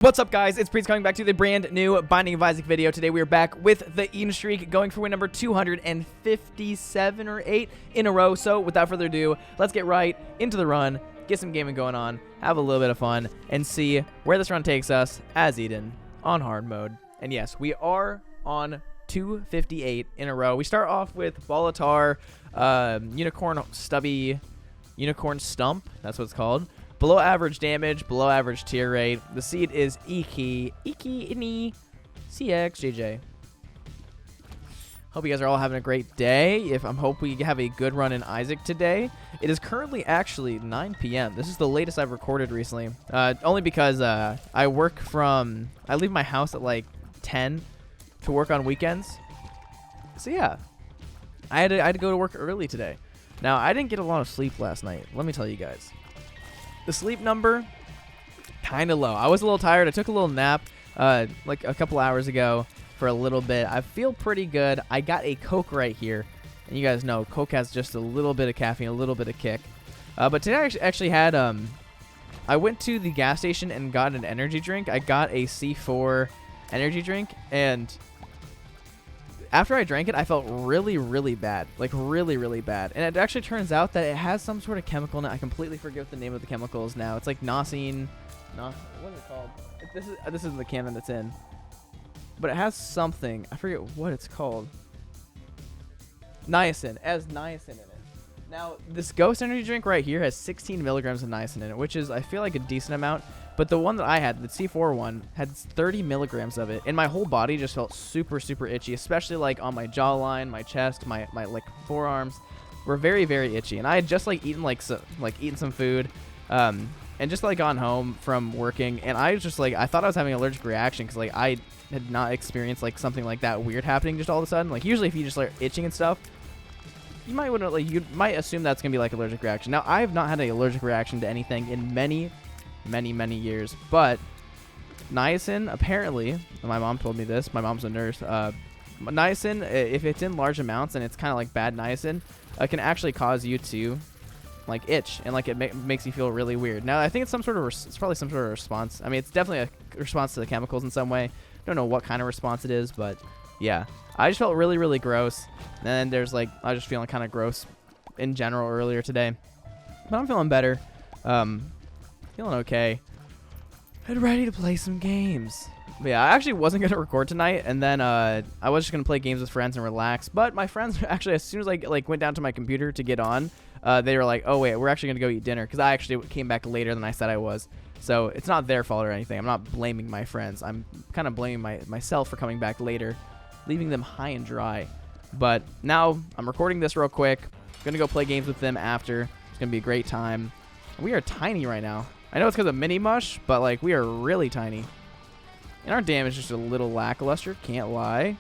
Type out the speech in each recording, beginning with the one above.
What's up, guys? It's Priets coming back to the brand new Binding of Isaac video. Today we are back with the Eden streak, going for win number 257 or 8 in a row. So without further ado, let's get right into the run, get some gaming going on, have a little bit of fun, and see where this run takes us as Eden on hard mode. And yes, we are on 258 in a row. We start off with Bolatar, Unicorn Stump, that's what it's called. Below average damage, below average tier rate. The seed is Iki, Ini, CX, JJ. Hope you guys are all having a great day. Hope we have a good run in Isaac today. It is currently actually 9 p.m. This is the latest I've recorded recently. Only because I leave my house at like 10 to work on weekends. So yeah, I had to go to work early today. Now, I didn't get a lot of sleep last night. Let me tell you guys. The sleep number, kind of low. I was a little tired. I took a little nap like a couple hours ago for a little bit. I feel pretty good. I got a Coke right here. And you guys know Coke has just a little bit of caffeine, a little bit of kick. But today I actually had, I went to the gas station and got an energy drink. I got a C4 energy drink. And after I drank it, I felt really, really bad. Like, really, really bad. And it actually turns out that it has some sort of chemical in it. I completely forget what the name of the chemical is now. It's like nosine. What is it called? This is the can that it's in. But it has something. I forget what it's called. Niacin. It has niacin in it. Now, this Ghost energy drink right here has 16 milligrams of niacin in it, which is, I feel like, a decent amount. But the one that I had, the C4 one, had 30 milligrams of it, and my whole body just felt super, super itchy, especially like on my jawline, my chest, my like forearms were very, very itchy. And I had just like eaten eaten some food, and just like gone home from working, and I was just like, I thought I was having an allergic reaction because like I had not experienced like something like that weird happening just all of a sudden. Like usually if you just like itching and stuff, you might assume that's gonna be like allergic reaction. Now I have not had an allergic reaction to anything in many years, but niacin, apparently, my mom told me this, my mom's a nurse, niacin, if it's in large amounts and it's kind of like bad niacin, can actually cause you to like itch, and like it makes you feel really weird. Now I think it's it's probably some sort of response. I mean, it's definitely a response to the chemicals in some way. Don't know what kind of response it is, but yeah, I just felt really, really gross. And then there's like, I was just feeling kind of gross in general earlier today, but I'm feeling better. Feeling okay and ready to play some games. But yeah, I actually wasn't going to record tonight, and then I was just going to play games with friends and relax. But my friends actually, as soon as I like went down to my computer to get on, they were like, oh wait, we're actually going to go eat dinner, because I actually came back later than I said I was. So it's not their fault or anything. I'm not blaming my friends. I'm kind of blaming myself for coming back later, leaving them high and dry. But now I'm recording this real quick. Going to go play games with them after. It's going to be a great time. We are tiny right now. I know it's because of Mini Mush, but like we are really tiny. And our damage is just a little lackluster, can't lie.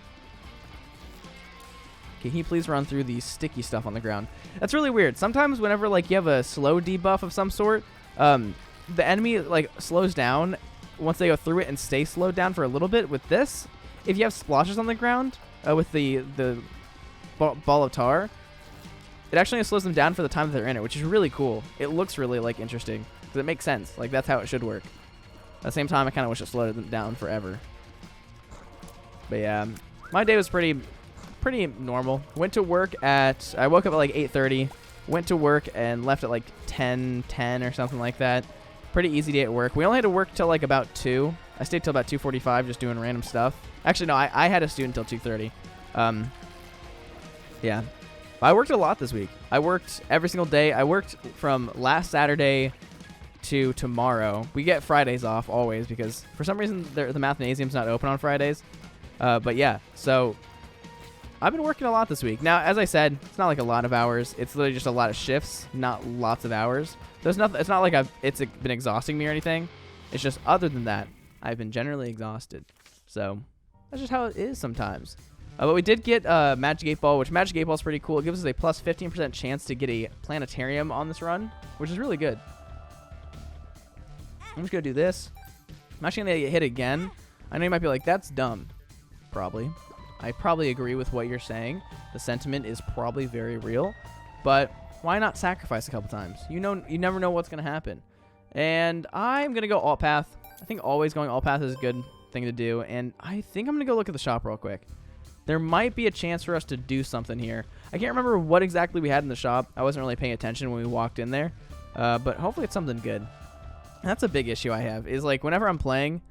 Can he please run through the sticky stuff on the ground? That's really weird. Sometimes whenever like you have a slow debuff of some sort, the enemy like slows down once they go through it and stay slowed down for a little bit. With this, if you have splashes on the ground with the ball of tar, it actually slows them down for the time that they're in it, which is really cool. It looks really like interesting. Because it makes sense. Like, that's how it should work. At the same time, I kind of wish it slowed them down forever. But yeah, my day was pretty normal. Went to work I woke up at like 8:30. Went to work and left at like 10:10 or something like that. Pretty easy day at work. We only had to work till like about 2. I stayed till about 2:45 just doing random stuff. Actually, no, I had a student till 2:30. Yeah. I worked a lot this week. I worked every single day. I worked from last Saturday to tomorrow. We get Fridays off always because for some reason the Mathnasium's not open on Fridays. But yeah, so I've been working a lot this week. Now, as I said, it's not like a lot of hours. It's literally just a lot of shifts, not lots of hours. There's nothing. It's not like it's been exhausting me or anything. It's just other than that, I've been generally exhausted. So that's just how it is sometimes. But we did get Magic 8 Ball, which Magic 8 Ball is pretty cool. It gives us a plus 15% chance to get a planetarium on this run, which is really good. I'm just going to do this. I'm actually going to get hit again. I know you might be like, that's dumb. Probably. I probably agree with what you're saying. The sentiment is probably very real. But why not sacrifice a couple times? You never know what's going to happen. And I'm going to go alt path. I think always going all paths is a good thing to do. And I think I'm going to go look at the shop real quick. There might be a chance for us to do something here. I can't remember what exactly we had in the shop. I wasn't really paying attention when we walked in there. But hopefully it's something good. That's a big issue I have, is like whenever I'm playing,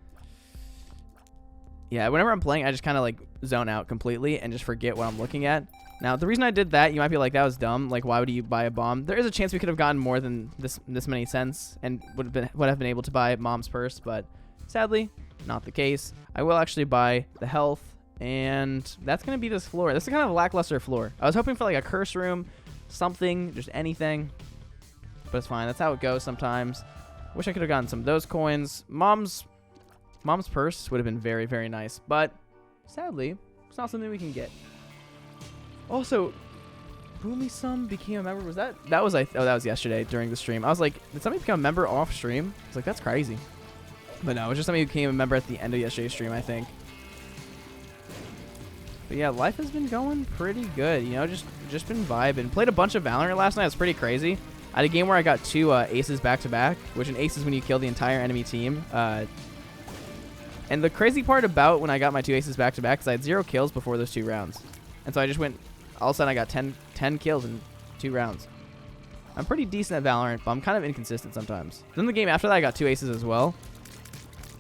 I just kind of like zone out completely and just forget what I'm looking at. Now, the reason I did that, you might be like, that was dumb. Like, why would you buy a bomb? There is a chance we could have gotten more than this many cents and would have been able to buy Mom's purse, but sadly, not the case. I will actually buy the health, and that's going to be this floor. This is kind of a lackluster floor. I was hoping for like a curse room, something, just anything, but it's fine. That's how it goes sometimes. Wish I could have gotten some of those coins. Mom's purse would have been very, very nice, but sadly, it's not something we can get. Also, Boomy became a member. Was that was that was yesterday during the stream. I was like, did somebody become a member off stream? I was like, that's crazy. But no, it was just somebody who became a member at the end of yesterday's stream, I think. But yeah, life has been going pretty good. You know, just been vibing. Played a bunch of Valorant last night. It was pretty crazy. I had a game where I got 2 aces back to back, which an ace is when you kill the entire enemy team. And the crazy part about when I got my 2 aces back to back is I had 0 kills before those 2 rounds. And so I just went, all of a sudden I got 10 kills in 2 rounds. I'm pretty decent at Valorant, but I'm kind of inconsistent sometimes. Then the game after that I got 2 aces as well.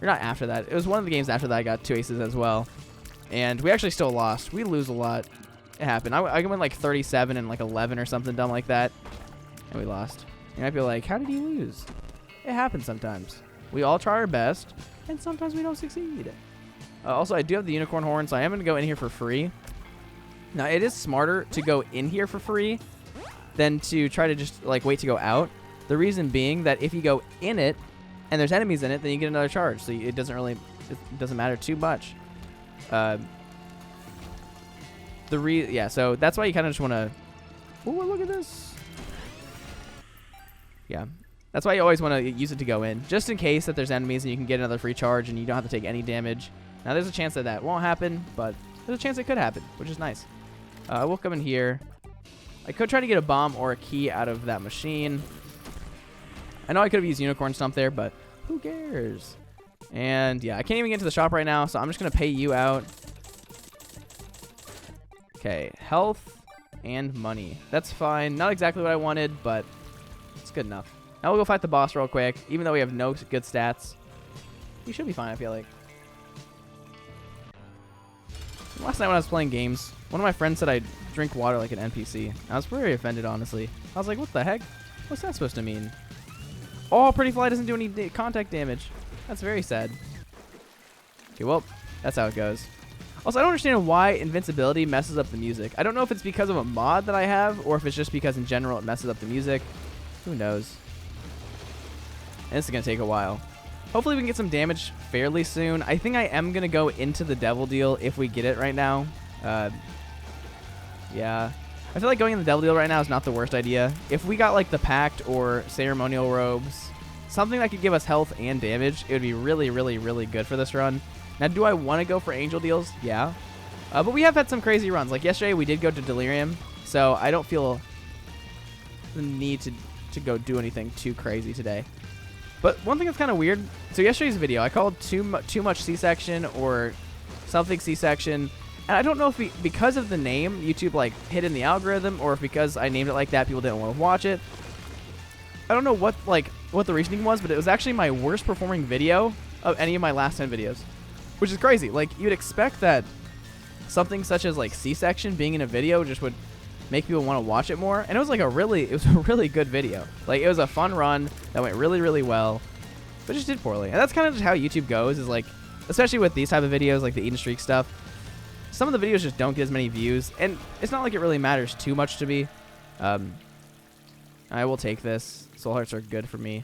Or not after that. It was one of the games after that I got 2 aces as well. And we actually still lost. We lose a lot. It happened. I went like 37 and like 11 or something dumb like that. And we lost. You might be like, how did you lose? It happens sometimes. We all try our best, and sometimes we don't succeed. Also, I do have the unicorn horn, so I am going to go in here for free. Now, it is smarter to go in here for free than to try to just like wait to go out. The reason being that if you go in it and there's enemies in it, then you get another charge. So it doesn't matter too much. So that's why you kind of just want to. Oh, look at this. Yeah, that's why you always want to use it to go in, just in case that there's enemies and you can get another free charge and you don't have to take any damage. Now, there's a chance that that won't happen, but there's a chance it could happen, which is nice. We'll come in here. I could try to get a bomb or a key out of that machine. I know I could have used unicorn stump there, but who cares? And yeah, I can't even get to the shop right now, so I'm just going to pay you out. Okay, health and money. That's fine. Not exactly what I wanted, but it's good enough. Now we'll go fight the boss real quick. Even though we have no good stats, we should be fine, I feel like. Last night when I was playing games, one of my friends said I drink water like an NPC. I was very offended, honestly. I was like, what the heck? What's that supposed to mean? Oh, Pretty Fly doesn't do any contact damage. That's very sad. Okay, well, that's how it goes. Also, I don't understand why invincibility messes up the music. I don't know if it's because of a mod that I have, or if it's just because in general it messes up the music. Who knows? And this is going to take a while. Hopefully we can get some damage fairly soon. I think I am going to go into the Devil Deal if we get it right now. Yeah. I feel like going in the Devil Deal right now is not the worst idea. If we got like the Pact or Ceremonial Robes, something that could give us health and damage, it would be really, really, really good for this run. Now, do I want to go for Angel Deals? Yeah. But we have had some crazy runs. Like yesterday, we did go to Delirium, so I don't feel the need to go do anything too crazy today. But one thing that's kind of weird, so yesterday's video, I called too much C-section or something C-section, and I don't know if because of the name, YouTube like hit in the algorithm, or if because I named it like that, people didn't want to watch it. I don't know what the reasoning was, but it was actually my worst performing video of any of my last 10 videos, which is crazy. Like, you'd expect that something such as like C-section being in a video just would make people want to watch it more, and it was a really good video. Like, it was a fun run that went really, really well, but just did poorly. And that's kind of just how YouTube goes, is like, especially with these type of videos, like the Eden Streak stuff, some of the videos just don't get as many views, and it's not like it really matters too much to me. I will take this. Soul Hearts are good for me.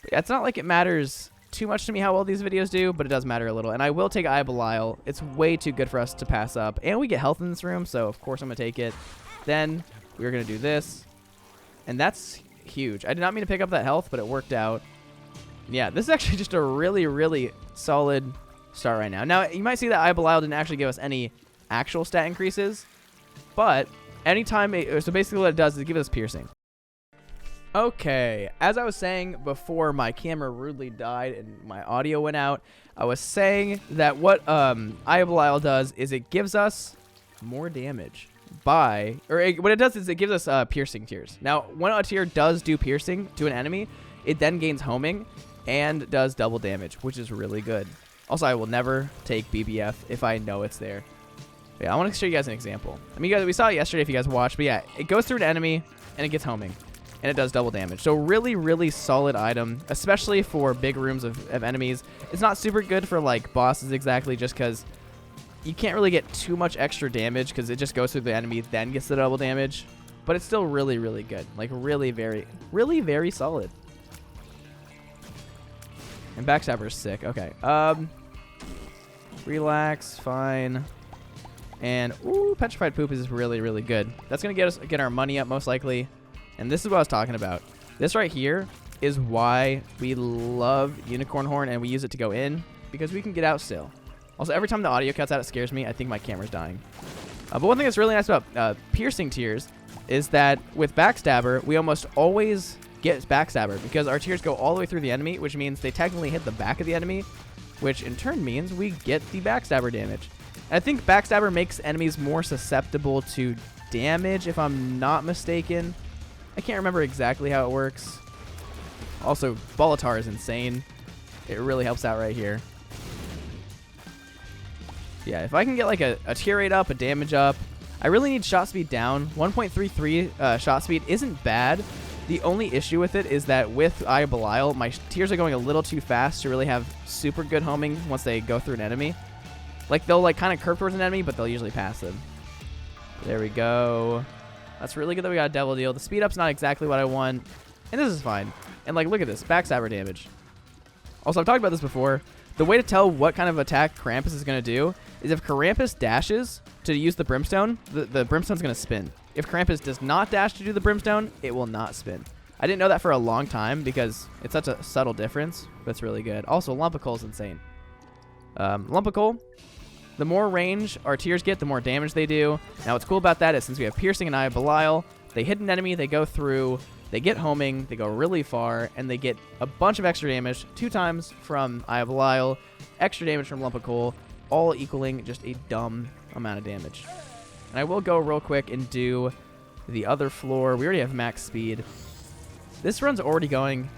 But yeah, it's not like it matters too much to me how well these videos do, but it does matter a little. And I will take Eye of Belial. It's way too good for us to pass up. And we get health in this room, so of course I'm going to take it. Then we're going to do this. And that's huge. I did not mean to pick up that health, but it worked out. Yeah, this is actually just a really, really solid start right now. Now, you might see that Eye of Belial didn't actually give us any actual stat increases, but anytime so basically what it does is it gives us piercing. Okay, as I was saying before my camera rudely died and my audio went out, I was saying that what Eye of Belial does is it gives us more damage what it does is it gives us piercing tears. Now, when a tear does do piercing to an enemy, it then gains homing and does double damage, which is really good. Also, I will never take BBF if I know it's there. Yeah, I want to show you guys an example. I mean, we saw it yesterday if you guys watched, but yeah, it goes through an enemy and it gets homing. And it does double damage. So really, really solid item, especially for big rooms of enemies. It's not super good for like bosses exactly, just because you can't really get too much extra damage because it just goes through the enemy, then gets the double damage. But it's still really, really good. Like really, very solid. And Backstabber is sick. Okay. Relax, fine. And ooh, Petrified Poop is really, really good. That's gonna get our money up most likely. And this is what I was talking about. This right here is why we love Unicorn Horn and we use it to go in, because we can get out still. Also, every time the audio cuts out, it scares me. I think my camera's dying. But one thing that's really nice about piercing tears is that with Backstabber, we almost always get Backstabber because our tears go all the way through the enemy, which means they technically hit the back of the enemy, which in turn means we get the Backstabber damage. And I think Backstabber makes enemies more susceptible to damage, if I'm not mistaken. I can't remember exactly how it works. Also, Bolitar is insane. It really helps out right here. Yeah, if I can get like a tear rate up, a damage up. I really need shot speed down. 1.33 shot speed isn't bad. The only issue with it is that with Eye of Belial, my tears are going a little too fast to really have super good homing once they go through an enemy. Like, they'll like kind of curve towards an enemy, but they'll usually pass them. There we go. That's really good that we got a Devil Deal. The speed up's not exactly what I want, and this is fine. And like, look at this, Backstabber damage. Also, I've talked about this before. The way to tell what kind of attack Krampus is going to do is if Krampus dashes to use the Brimstone, the Brimstone's going to spin. If Krampus does not dash to do the Brimstone, it will not spin. I didn't know that for a long time because it's such a subtle difference, but it's really good. Also, Lump of Coal is insane. Lump of Coal. The more range our tears get, the more damage they do. Now, what's cool about that is since we have Piercing and Eye of Belial, they hit an enemy, they go through, they get homing, they go really far, and they get a bunch of extra damage, 2 times from Eye of Belial, extra damage from Lump of Coal, all equaling just a dumb amount of damage. And I will go real quick and do the other floor. We already have max speed. This run's already going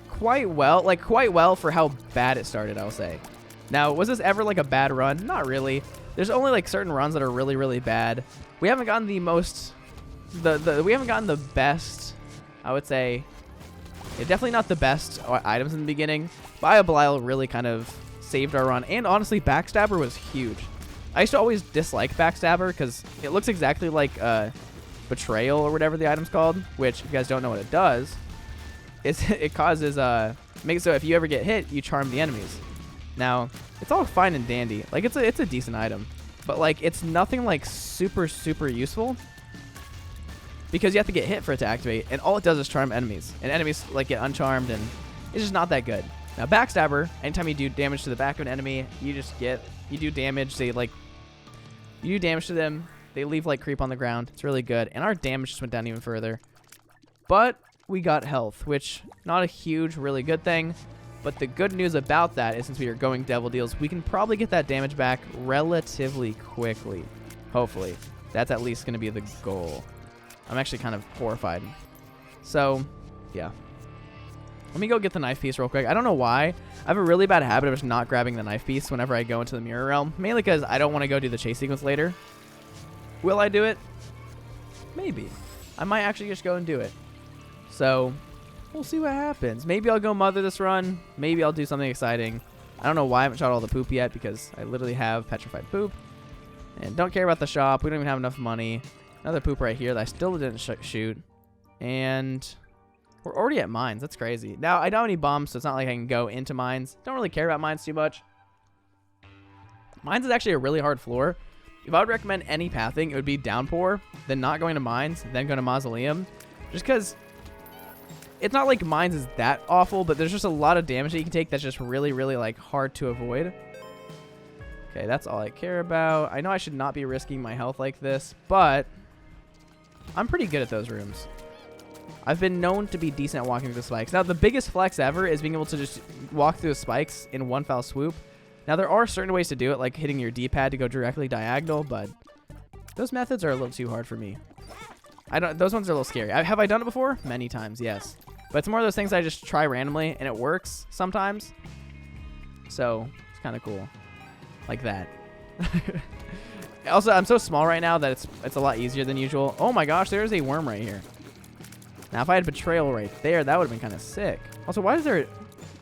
quite well for how bad it started, I'll say. Now, was this ever like a bad run? Not really. There's only like certain runs that are really, really bad. We haven't gotten the most, we haven't gotten the best, I would say. Yeah, definitely not the best items in the beginning. But Eye of Belial really kind of saved our run. And honestly, Backstabber was huge. I used to always dislike Backstabber because it looks exactly like Betrayal or whatever the item's called. Which, if you guys don't know what it does, it causes, makes it so if you ever get hit, you charm the enemies. Now, it's all fine and dandy. Like, it's a decent item. But, like, it's nothing, like, super, super useful. Because you have to get hit for it to activate. And all it does is charm enemies. And enemies, like, get uncharmed. And it's just not that good. Now, Backstabber, anytime you do damage to the back of an enemy, you do damage. They, like, you do damage to them. They leave, like, creep on the ground. It's really good. And our damage just went down even further. But we got health, which, not a huge, really good thing. But the good news about that is since we are going Devil Deals, we can probably get that damage back relatively quickly. Hopefully. That's at least going to be the goal. I'm actually kind of horrified. So, yeah. Let me go get the knife piece real quick. I don't know why. I have a really bad habit of just not grabbing the knife piece whenever I go into the Mirror Realm. Mainly because I don't want to go do the chase sequence later. Will I do it? Maybe. I might actually just go and do it. So, we'll see what happens. Maybe I'll go Mother this run. Maybe I'll do something exciting. I don't know why I haven't shot all the poop yet because I literally have Petrified Poop. And don't care about the shop. We don't even have enough money. Another poop right here that I still didn't shoot. And we're already at mines. That's crazy. Now, I don't need bombs, so it's not like I can go into mines. Don't really care about mines too much. Mines is actually a really hard floor. If I would recommend any pathing, it would be Downpour, then not going to mines, then going to Mausoleum. Just because it's not like mines is that awful, but there's just a lot of damage that you can take that's just really, really like hard to avoid. Okay, that's all I care about. I know I should not be risking my health like this, but I'm pretty good at those rooms. I've been known to be decent at walking through the spikes. Now, the biggest flex ever is being able to just walk through the spikes in one foul swoop. Now, there are certain ways to do it, like hitting your D-pad to go directly diagonal, but those methods are a little too hard for me. Those ones are a little scary. Have I done it before? Many times, yes. But it's more of those things I just try randomly, and it works sometimes. So, it's kind of cool. Like that. Also, I'm so small right now that it's a lot easier than usual. Oh my gosh, there's a worm right here. Now, if I had Betrayal right there, that would have been kind of sick. Also, why is there...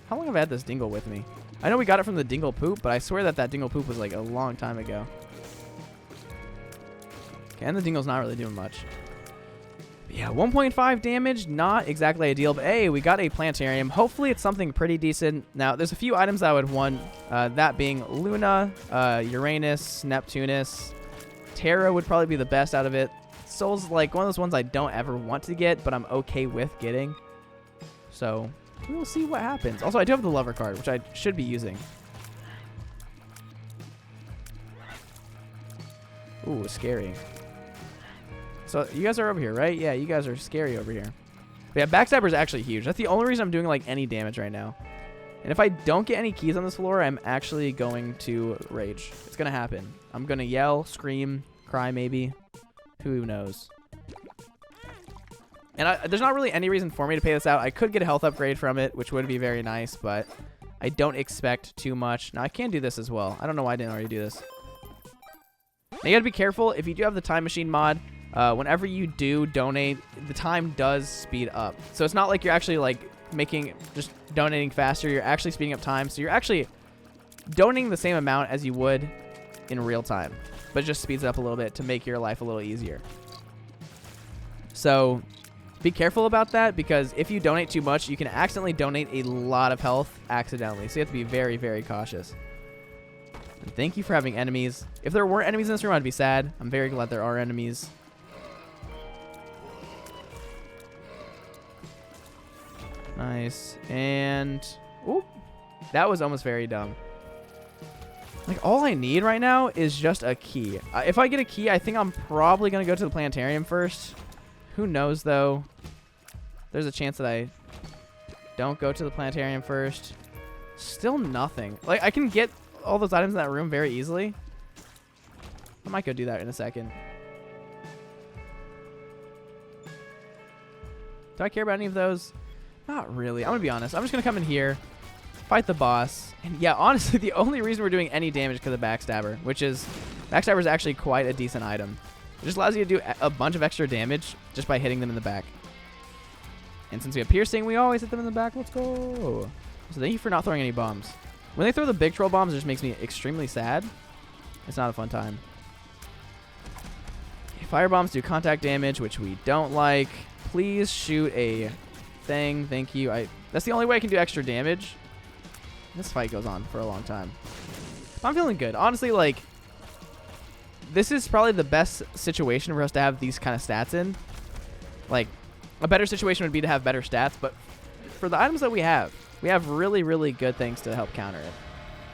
How long have I had this dingle with me? I know we got it from the dingle poop, but I swear that dingle poop was like a long time ago. Okay, and the dingle's not really doing much. But yeah, 1.5 damage, not exactly ideal, but hey, we got a planetarium. Hopefully it's something pretty decent. Now, there's a few items I would want, that being Luna, Uranus, Neptunus. Terra would probably be the best out of it. Soul's like one of those ones I don't ever want to get, but I'm okay with getting. So, we'll see what happens. Also, I do have the Lover card, which I should be using. Ooh, scary. So, you guys are over here, right? Yeah, you guys are scary over here. But yeah, Backstabber is actually huge. That's the only reason I'm doing, like, any damage right now. And if I don't get any keys on this floor, I'm actually going to rage. It's going to happen. I'm going to yell, scream, cry maybe. Who knows? And there's not really any reason for me to pay this out. I could get a health upgrade from it, which would be very nice, but I don't expect too much. Now, I can do this as well. I don't know why I didn't already do this. Now, you got to be careful. If you do have the time machine mod, whenever you do donate, the time does speed up. So it's not like you're actually like just donating faster. You're actually speeding up time. So you're actually donating the same amount as you would in real time, but it just speeds up a little bit to make your life a little easier. So be careful about that, because if you donate too much, you can accidentally donate a lot of health accidentally. So you have to be very, very cautious. And thank you for having enemies. If there weren't enemies in this room, I'd be sad. I'm very glad there are enemies. Nice. And oop, that was almost very dumb. Like, all I need right now is just a key. If I get a key, I think I'm probably going to go to the planetarium first. Who knows, though? There's a chance that I don't go to the planetarium first. Still nothing. Like, I can get all those items in that room very easily. I might go do that in a second. Do I care about any of those? Not really. I'm going to be honest. I'm just going to come in here, fight the boss. And yeah, honestly, the only reason we're doing any damage is because of Backstabber, which is... Backstabber is actually quite a decent item. It just allows you to do a bunch of extra damage just by hitting them in the back. And since we have piercing, we always hit them in the back. Let's go. So thank you for not throwing any bombs. When they throw the big troll bombs, it just makes me extremely sad. It's not a fun time. Okay, fire bombs do contact damage, which we don't like. Please shoot a thing. Thank you. That's the only way I can do extra damage. This fight goes on for a long time. I'm feeling good. Honestly, like, this is probably the best situation for us to have these kind of stats in. Like, a better situation would be to have better stats, but for the items that we have really, really good things to help counter it.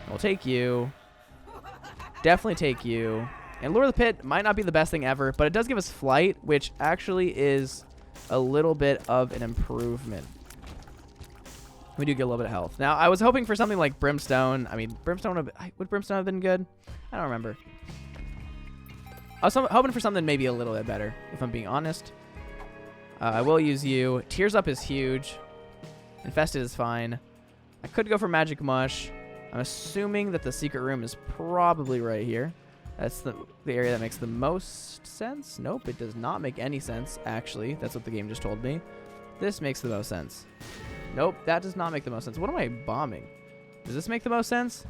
We'll take you. Definitely take you. And Lure of the Pit might not be the best thing ever, but it does give us flight, which actually is a little bit of an improvement. We do get a little bit of health. Now, I was hoping for something like Brimstone. I mean, would Brimstone have been good? I don't remember. I was hoping for something maybe a little bit better, if I'm being honest. I will use you. Tears Up is huge. Infested is fine. I could go for Magic Mush. I'm assuming that the secret room is probably right here. That's the area that makes the most sense. Nope, it does not make any sense, actually. That's what the game just told me. This makes the most sense. Nope, that does not make the most sense. What am I bombing? Does this make the most sense?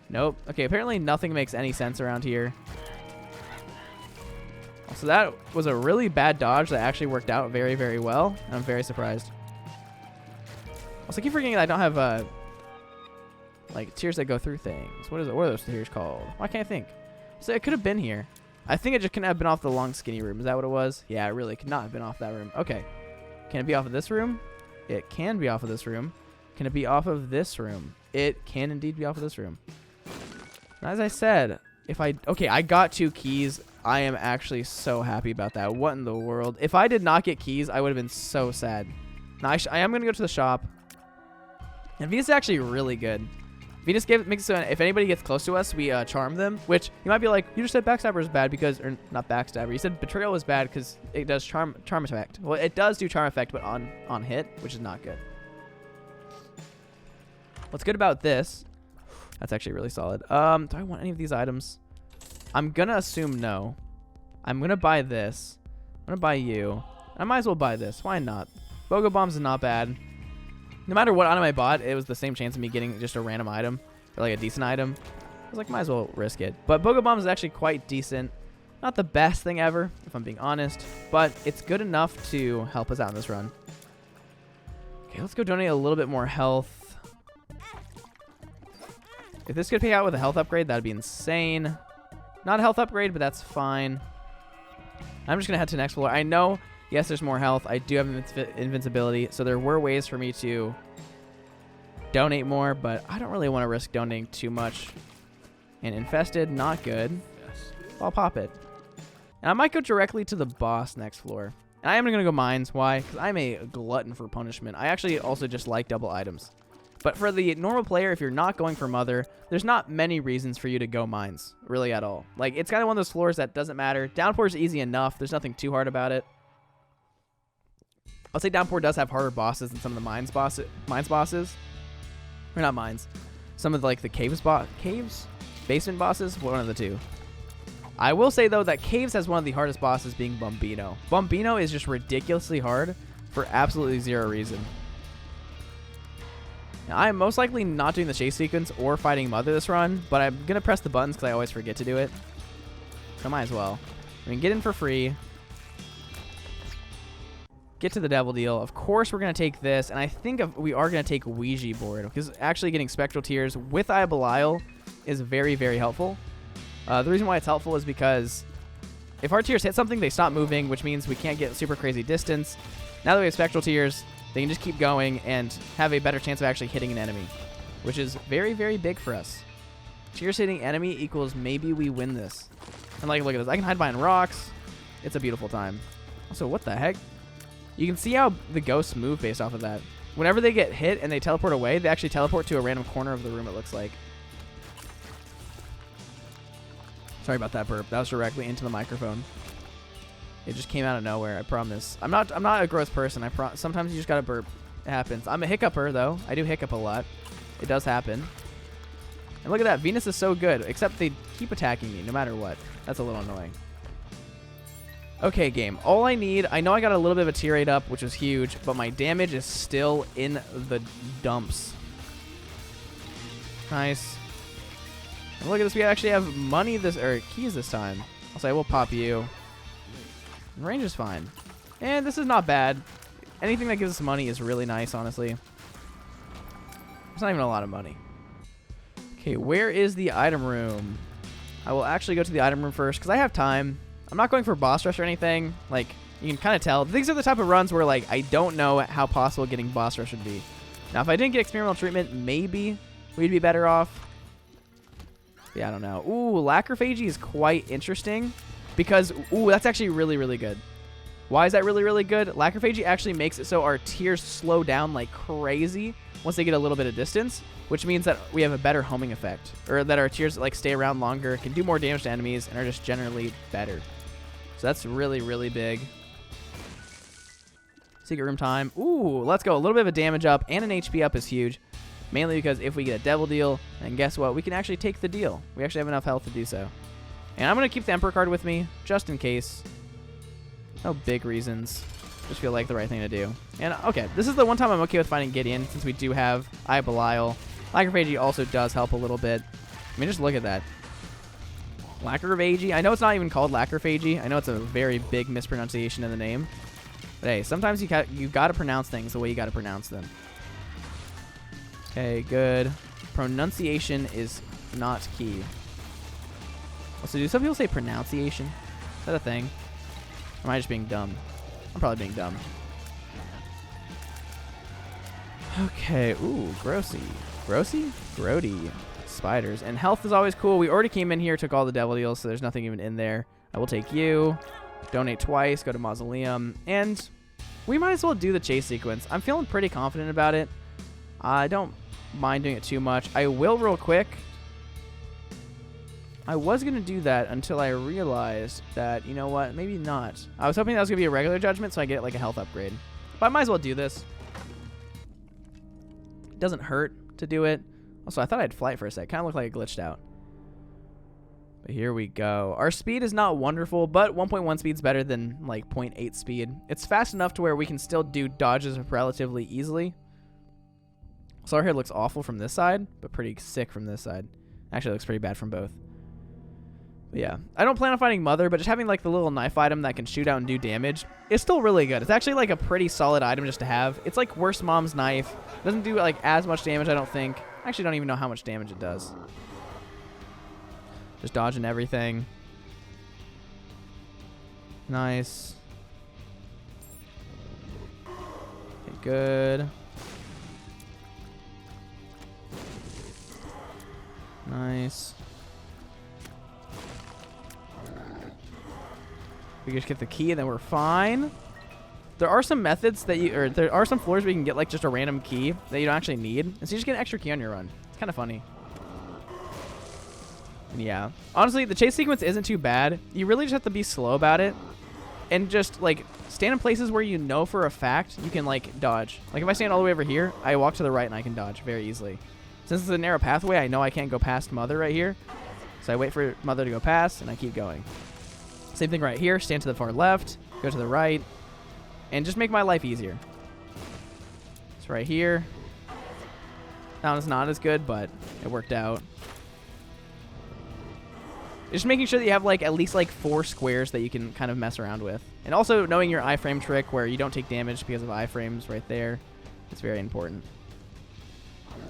Nope. Okay, apparently nothing makes any sense around here. So that was a really bad dodge that actually worked out very, very well. I'm very surprised. Also, I keep forgetting that I don't have, like, tears that go through things. What are those tears called? Why can't I think? So it could have been here. I think it just couldn't have been off the long, skinny room. Is that what it was? Yeah, it really could not have been off that room. Okay. Can it be off of this room? It can be off of this room. Can it be off of this room? It can indeed be off of this room. As I said, okay, I got 2 keys. I am actually so happy about that. What in the world? If I did not get keys, I would have been so sad. Now, I am going to go to the shop. And Venus is actually really good. Venus makes it so if anybody gets close to us, we charm them, which you might be like, you just said backstabber is bad because, or not backstabber, you said betrayal was bad because it does charm effect. Well, it does do charm effect, but on hit, which is not good. What's good about this, that's actually really solid. Do I want any of these items? I'm going to assume no. I'm going to buy this. I'm going to buy you. I might as well buy this. Why not? Bogo Bombs is not bad. No matter what item I bought, it was the same chance of me getting just a random item or like a decent item. I was like, might as well risk it. But Bogo Bombs is actually quite decent. Not the best thing ever, if I'm being honest, but it's good enough to help us out in this run. Okay, let's go donate a little bit more health. If this could pay out with a health upgrade, that'd be insane. Not a health upgrade, but that's fine. I'm just going to head to the next floor. I know, yes, there's more health. I do have invincibility, so there were ways for me to donate more, but I don't really want to risk donating too much. And infested, not good. I'll pop it. And I might go directly to the boss next floor. And I am going to go mines. Why? Because I'm a glutton for punishment. I actually also just like double items. But for the normal player, if you're not going for Mother, there's not many reasons for you to go mines, really at all. Like, it's kind of one of those floors that doesn't matter. Downpour is easy enough. There's nothing too hard about it. I'll say Downpour does have harder bosses than some of the mines bosses. Or not mines. Some of the, like the caves? Basement bosses? One of the two. I will say, though, that Caves has one of the hardest bosses being Bombino. Bombino is just ridiculously hard for absolutely zero reason. Now, I am most likely not doing the chase sequence or fighting Mother this run, but I'm going to press the buttons because I always forget to do it. So might as well. I mean, get in for free. Get to the devil deal. Of course, we're going to take this, and I think we are going to take Ouija board because actually getting Spectral Tears with Eye of Belial is very, very helpful. The reason why it's helpful is because if our tears hit something, they stop moving, which means we can't get super crazy distance. Now that we have Spectral Tears, they can just keep going and have a better chance of actually hitting an enemy, which is very, very big for us. Tears hitting enemy equals maybe we win this. And like, look at this. I can hide behind rocks. It's a beautiful time. Also, what the heck? You can see how the ghosts move based off of that. Whenever they get hit and they teleport away, they actually teleport to a random corner of the room, it looks like. Sorry about that burp. That was directly into the microphone. It just came out of nowhere, I promise. I'm not a gross person. Sometimes you just gotta burp. It happens. I'm a hiccuper, though. I do hiccup a lot. It does happen. And look at that. Venus is so good, except they keep attacking me no matter what. That's a little annoying. Okay, game. All I need... I know I got a little bit of a tier 8 up, which is huge, but my damage is still in the dumps. Nice. And look at this. We actually have money or keys this time. I'll say we'll pop you. Range is fine. And this is not bad. Anything that gives us money is really nice, honestly. It's not even a lot of money. Okay, where is the item room? I will actually go to the item room first because I have time. I'm not going for boss rush or anything. Like, you can kind of tell. These are the type of runs where, like, I don't know how possible getting boss rush would be. Now, if I didn't get experimental treatment, maybe we'd be better off. Yeah, I don't know. Ooh, Lacrophagy is quite interesting. Because, ooh, that's actually really, really good. Why is that really, really good? Lacrophagy actually makes it so our tears slow down like crazy once they get a little bit of distance, which means that we have a better homing effect, or that our tears like stay around longer, can do more damage to enemies, and are just generally better. So that's really, really big. Secret room time. Ooh, let's go. A little bit of a damage up and an HP up is huge, mainly because if we get a devil deal, then guess what? We can actually take the deal. We actually have enough health to do so. And I'm going to keep the Emperor card with me, just in case. No big reasons. Just feel like the right thing to do. And, okay, this is the one time I'm okay with fighting Gideon, since we do have Eye of Belial. Lacrophagy also does help a little bit. I mean, just look at that. Lacrophagy. I know it's not even called Lacrophagy. I know it's a very big mispronunciation of the name. But, hey, sometimes you got to pronounce things the way you got to pronounce them. Okay, good. Pronunciation is not key. Also, do some people say pronunciation? Is that a thing? Or am I just being dumb? I'm probably being dumb. Okay. Ooh, Grossy. Grossy? Grody. Spiders. And health is always cool. We already came in here, took all the devil deals, so there's nothing even in there. I will take you. Donate twice. Go to Mausoleum. And we might as well do the chase sequence. I'm feeling pretty confident about it. I don't mind doing it too much. I will real quick. I was going to do that until I realized that, you know what, maybe not. I was hoping that was going to be a regular judgment so I get like a health upgrade. But I might as well do this. It doesn't hurt to do it. Also, I thought I'd flight for a sec. Kind of looked like it glitched out. But here we go. Our speed is not wonderful, but 1.1 speed's better than like 0.8 speed. It's fast enough to where we can still do dodges relatively easily. So our hair looks awful from this side, but pretty sick from this side. Actually, it looks pretty bad from both. But yeah, I don't plan on fighting Mother, but just having like the little knife item that can shoot out and do damage is still really good. It's actually like a pretty solid item just to have. It's like Worst Mom's knife. Doesn't do like as much damage, I don't think. I actually don't even know how much damage it does. Just dodging everything. Nice. Okay, good. Nice. We just get the key and then we're fine. There are some methods that you, or there are some floors where you can get like just a random key that you don't actually need. And so you just get an extra key on your run. It's kind of funny. And yeah. Honestly, the chase sequence isn't too bad. You really just have to be slow about it. And just like stand in places where you know for a fact you can like dodge. Like if I stand all the way over here, I walk to the right and I can dodge very easily. Since it's a narrow pathway, I know I can't go past Mother right here. So I wait for Mother to go past and I keep going. Same thing right here. Stand to the far left, go to the right, and just make my life easier. It's right here. That one's not as good, but it worked out. Just making sure that you have like at least like 4 squares that you can kind of mess around with. And also knowing your iframe trick where you don't take damage because of iframes right there. It's very important.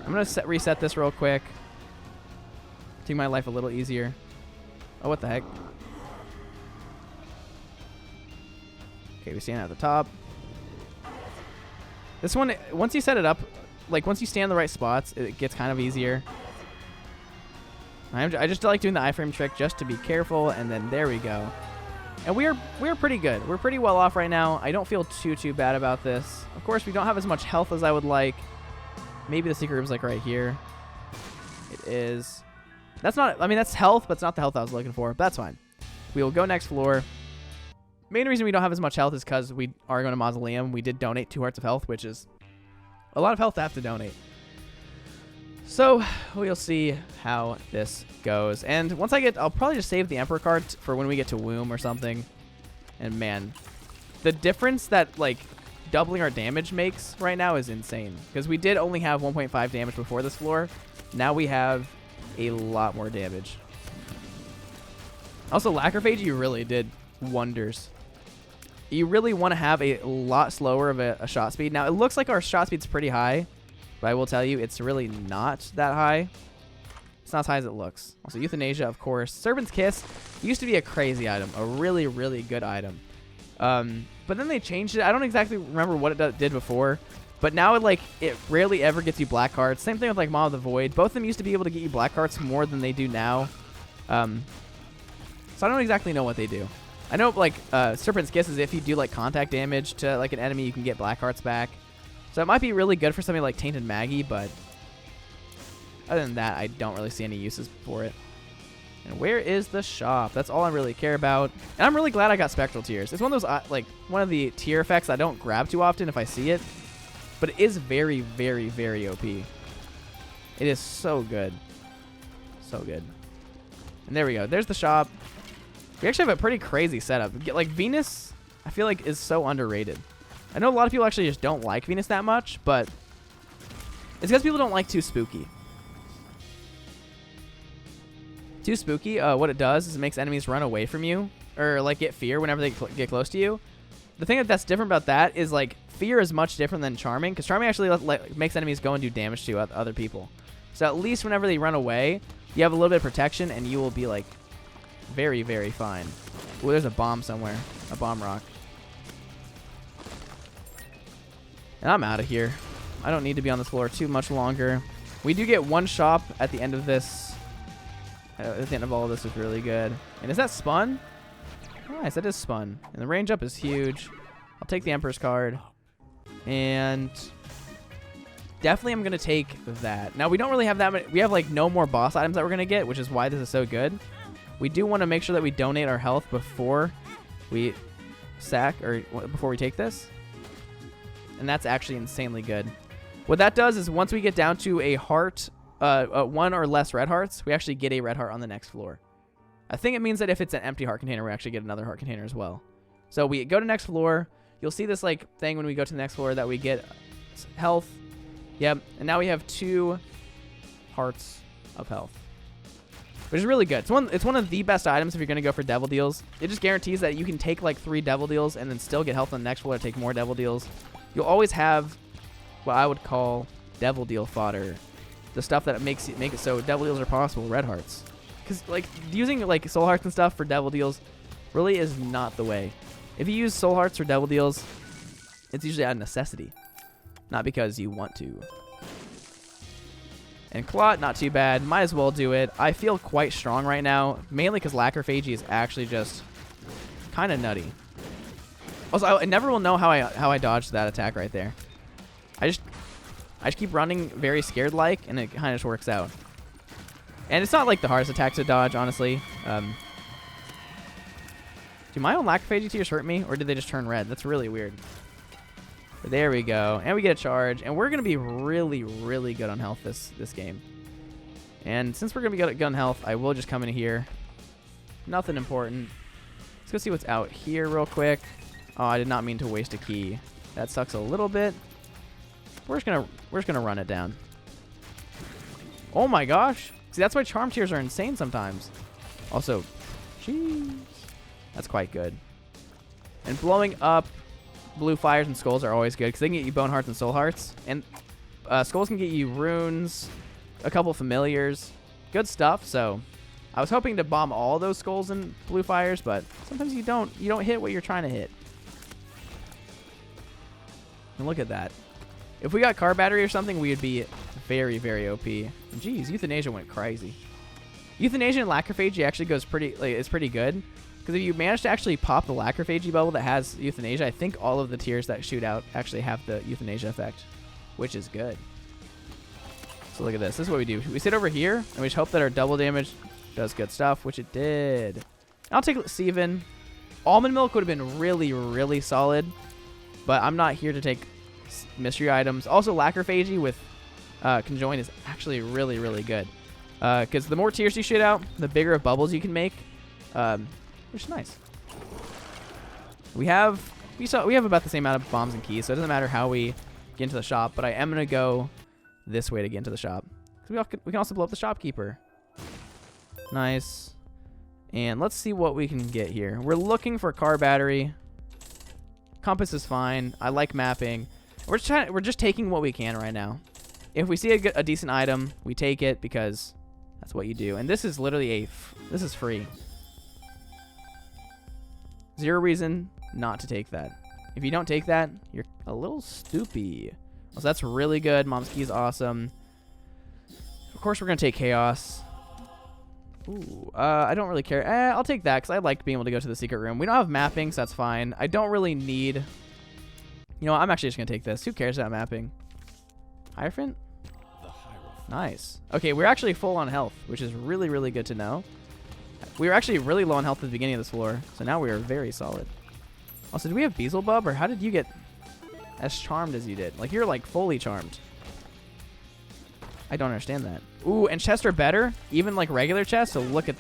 I'm going to reset this real quick. Make my life a little easier. Oh, what the heck? Okay, we stand at the top. This one, once you set it up, like once you stand in the right spots, it gets kind of easier. I just like doing the iframe trick just to be careful, and then there we go. And we're pretty good. We're pretty well off right now. I don't feel too bad about this. Of course, we don't have as much health as I would like. Maybe the secret room's like right here. It is. That's not, I mean, that's health, but it's not the health I was looking for. But that's fine. We will go next floor. Main reason we don't have as much health is because we are going to Mausoleum. We did donate 2 hearts of health, which is a lot of health to have to donate. So we'll see how this goes. And once I get, I'll probably just save the Emperor card for when we get to Womb or something. And man, the difference that like doubling our damage makes right now is insane. Because we did only have 1.5 damage before this floor. Now we have a lot more damage. Also, Lacrophage, you really did wonders. You really want to have a lot slower of a shot speed. Now, it looks like our shot speed's pretty high, but I will tell you, it's really not that high. It's not as high as it looks. Also, Euthanasia, of course. Serpent's Kiss used to be a crazy item, a really, really good item. But then they changed it. I don't exactly remember what it did before, but now it rarely ever gets you black cards. Same thing with like Maw of the Void. Both of them used to be able to get you black cards more than they do now. So I don't exactly know what they do. I know like Serpent's Kiss is if you do like contact damage to like an enemy, you can get black hearts back. So it might be really good for something like Tainted Maggie, but other than that, I don't really see any uses for it. And where is the shop? That's all I really care about. And I'm really glad I got Spectral Tears. It's one of those like one of the tier effects I don't grab too often if I see it, but it is very, very, very OP. It is so good. So good. And there we go. There's the shop. We actually have a pretty crazy setup. Like Venus, I feel like is so underrated. I know a lot of people actually just don't like Venus that much, but it's because people don't like Too Spooky. Too Spooky, what it does is it makes enemies run away from you or like get fear whenever they get close to you. The thing that's different about that is like fear is much different than charming, because charming actually makes enemies go and do damage to other people. So at least whenever they run away, you have a little bit of protection and you will be like very, very fine. Oh, there's a bomb somewhere. A bomb rock. And I'm out of here. I don't need to be on this floor too much longer. We do get one shop at the end of this. At the end of all of this is really good. And is that Spun? Nice, that is spun. And the range up is huge. I'll take the Emperor's card. And definitely I'm going to take that. Now, we don't really have that many. We have, like, no more boss items that we're going to get, which is why this is so good. We do want to make sure that we donate our health before we before we take this. And that's actually insanely good. What that does is once we get down to a heart, 1 or less red hearts, we actually get a red heart on the next floor. I think it means that if it's an empty heart container, we actually get another heart container as well. So we go to next floor. You'll see this like thing when we go to the next floor that we get health. Yep. And now we have 2 hearts of health, which is really good. It's one of the best items if you're going to go for devil deals. It just guarantees that you can take like 3 devil deals and then still get health on the next floor to take more devil deals. You'll always have what I would call devil deal fodder. The stuff that make it so devil deals are possible, red hearts. Because like using like soul hearts and stuff for devil deals really is not the way. If you use soul hearts for devil deals, it's usually out of necessity, not because you want to. And Clot, not too bad. Might as well do it. I feel quite strong right now, mainly because Lacrophagy is actually just kind of nutty. Also, I never will know how I dodged that attack right there. I just keep running very scared like, and it kind of just works out. And it's not like the hardest attack to dodge, honestly. Do my own Lacrophagy tears hurt me, or did they just turn red? That's really weird. But there we go, and we get a charge, and we're gonna be really, really good on health this game. And since we're gonna be good on health, I will just come in here. Nothing important. Let's go see what's out here real quick. Oh, I did not mean to waste a key. That sucks a little bit. We're just gonna run it down. Oh my gosh! See, that's why charm tears are insane sometimes. Also, jeez, that's quite good. And blowing up blue fires and skulls are always good because they can get you bone hearts and soul hearts. And skulls can get you runes, a couple familiars, good stuff. So I was hoping to bomb all those skulls and blue fires, but sometimes you don't hit what you're trying to hit. And look at that. If we got car battery or something, we would be very, very OP. Jeez, Euthanasia went crazy. Euthanasia and Lacrophagy actually goes it's pretty good. Because if you manage to actually pop the Lacrophagy bubble that has Euthanasia, I think all of the tiers that shoot out actually have the Euthanasia effect, which is good. So look at this. This is what we do. We sit over here, and we just hope that our double damage does good stuff, which it did. I'll take Seven. Almond Milk would have been really, really solid, but I'm not here to take mystery items. Also, Lacrophagy with Conjoin is actually really, really good. Because the more tiers you shoot out, the bigger of bubbles you can make. Which is nice. We have about the same amount of bombs and keys, so it doesn't matter how we get into the shop, but I am going to go this way to get into the shop. We can also blow up the shopkeeper. Nice. And let's see what we can get here. We're looking for car battery. Compass is fine. I like mapping. We're just taking what we can right now. If we see a decent item, we take it because that's what you do. And this is literally this is free. Zero reason not to take that. If you don't take that, you're a little stupid. So that's really good. Mom's key is awesome. Of course, we're going to take Chaos. Ooh, I don't really care. I'll take that because I like being able to go to the secret room. We don't have mapping, so that's fine. I don't really need... You know what? I'm actually just going to take this. Who cares about mapping? Hierophant? Nice. Okay, we're actually full on health, which is really, really good to know. We were actually really low on health at the beginning of this floor, so now we are very solid. Also, did we have Beelzebub, or how did you get as charmed as you did? Like, you're, like, fully charmed. I don't understand that. Ooh, and chests are better, even, like, regular chests, so look at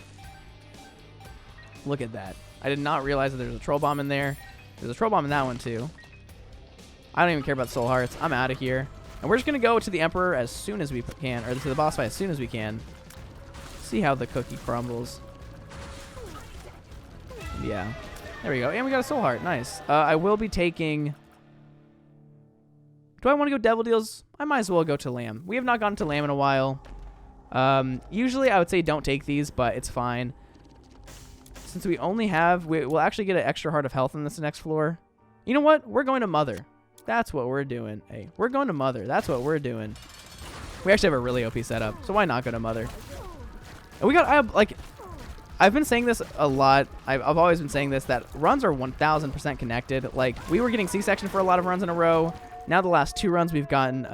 that. I did not realize that there's a troll bomb in there. There's a troll bomb in that one, too. I don't even care about soul hearts. I'm out of here. And we're just going to go to the Emperor as soon as we can, or to the boss fight as soon as we can. See how the cookie crumbles. Yeah. There we go. And we got a soul heart. Nice. I will be taking... Do I want to go devil deals? I might as well go to lamb. We have not gone to lamb in a while. Usually I would say don't take these, but it's fine. Since we only have... We'll actually get an extra heart of health on this next floor. You know what? We're going to Mother. That's what we're doing. Hey, we're going to Mother. That's what we're doing. We actually have a really OP setup, so why not go to Mother? And we got... I've been saying this a lot. I've always been saying this, that runs are 1000% connected. Like, we were getting C-section for a lot of runs in a row. Now the last 2 runs we've gotten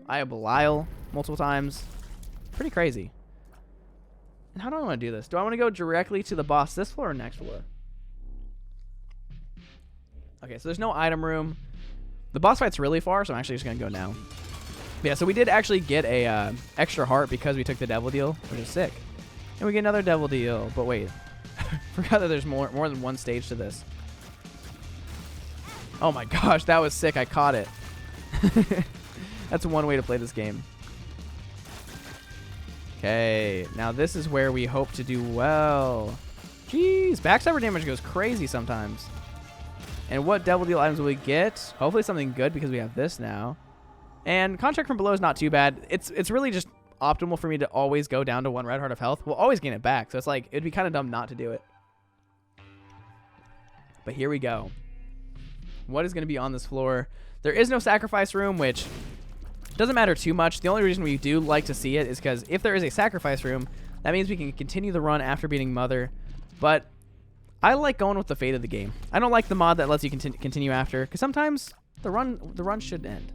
Eye of Belial multiple times. Pretty crazy. And how do I want to do this? Do I want to go directly to the boss this floor or next floor? Okay, so there's no item room. The boss fight's really far, so I'm actually just going to go now. But yeah, so we did actually get a extra heart because we took the devil deal, which is sick. And we get another devil deal. But wait, forgot that there's more than one stage to this. Oh my gosh, that was sick. I caught it. That's one way to play this game. Okay, now this is where we hope to do well. Jeez, backstabber damage goes crazy sometimes. And what devil deal items will we get? Hopefully something good because we have this now. And contract from below is not too bad. It's really just optimal for me to always go down to 1 red heart of health. We'll always gain it back, so it's like it'd be kind of dumb not to do it. But here we go. What is going to be on this floor? There is no sacrifice room, which doesn't matter too much. The only reason we do like to see it is because if there is a sacrifice room, that means we can continue the run after beating Mother. But I like going with the fate of the game. I don't like the mod that lets you continue after, because sometimes the run should end.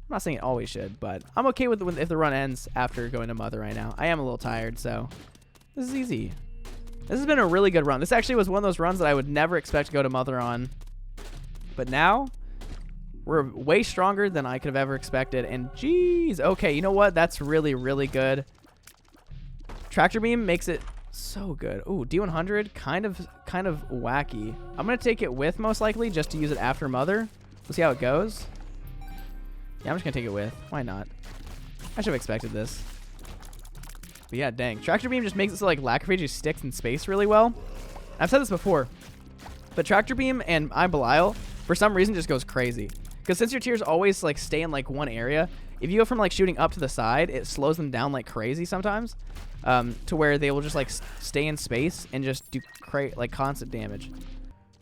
I'm not saying it always should, but I'm okay with if the run ends after going to Mother right now. I am a little tired, so this is easy. This has been a really good run. This actually was one of those runs that I would never expect to go to Mother on. But now, we're way stronger than I could have ever expected. And geez, okay, you know what? That's really, really good. Tractor Beam makes it so good. Ooh, D100, kind of wacky. I'm going to take it with, most likely, just to use it after Mother. We'll see how it goes. Yeah, I'm just going to take it with. Why not? I should have expected this. But yeah, dang. Tractor Beam just makes it so like Lacrophagy sticks in space really well. I've said this before. But Tractor Beam and Eye of Belial, for some reason, just goes crazy. Because since your tiers always like stay in like one area, if you go from like shooting up to the side, it slows them down like crazy sometimes. To where they will just like stay in space and just do like constant damage.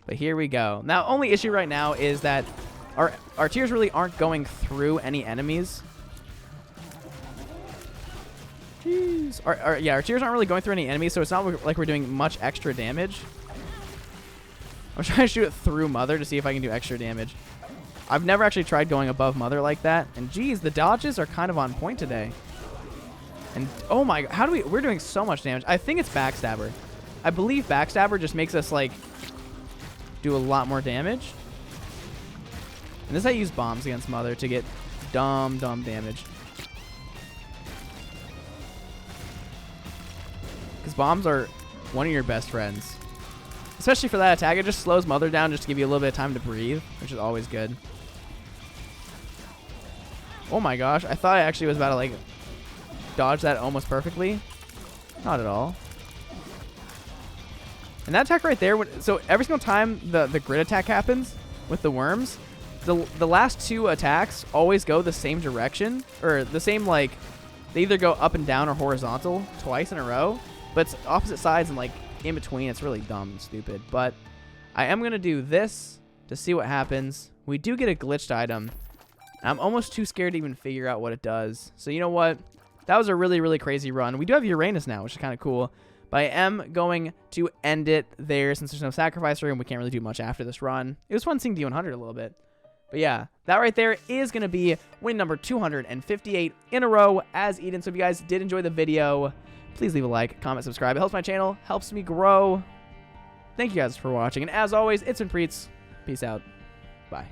But here we go. Now, only issue right now is that our tiers really aren't going through any enemies. Jeez. Our tiers aren't really going through any enemies, so it's not like we're doing much extra damage. I'm trying to shoot it through Mother to see if I can do extra damage. I've never actually tried going above Mother like that. And geez, the dodges are kind of on point today. And oh my, we're doing so much damage. I think it's Backstabber. I believe Backstabber just makes us like do a lot more damage. And this I use bombs against Mother to get dumb damage. Because bombs are one of your best friends. Especially for that attack, it just slows Mother down just to give you a little bit of time to breathe, which is always good. Oh my gosh, I thought I actually was about to like dodge that almost perfectly. Not at all. And that attack right there, so every single time the grid attack happens with the worms, the last 2 attacks always go the same direction, or the same, like, they either go up and down or horizontal twice in a row, but it's opposite sides and like in between. It's really dumb and stupid. But I am going to do this to see what happens. We do get a glitched item. I'm almost too scared to even figure out what it does. So you know what? That was a really, really crazy run. We do have Uranus now, which is kind of cool. But I am going to end it there since there's no sacrifice room. We can't really do much after this run. It was fun seeing D100 a little bit. But yeah, that right there is going to be win number 258 in a row as Eden. So if you guys did enjoy the video, please leave a like, comment, subscribe. It helps my channel, helps me grow. Thank you guys for watching. And as always, it's been Priets. Peace out. Bye.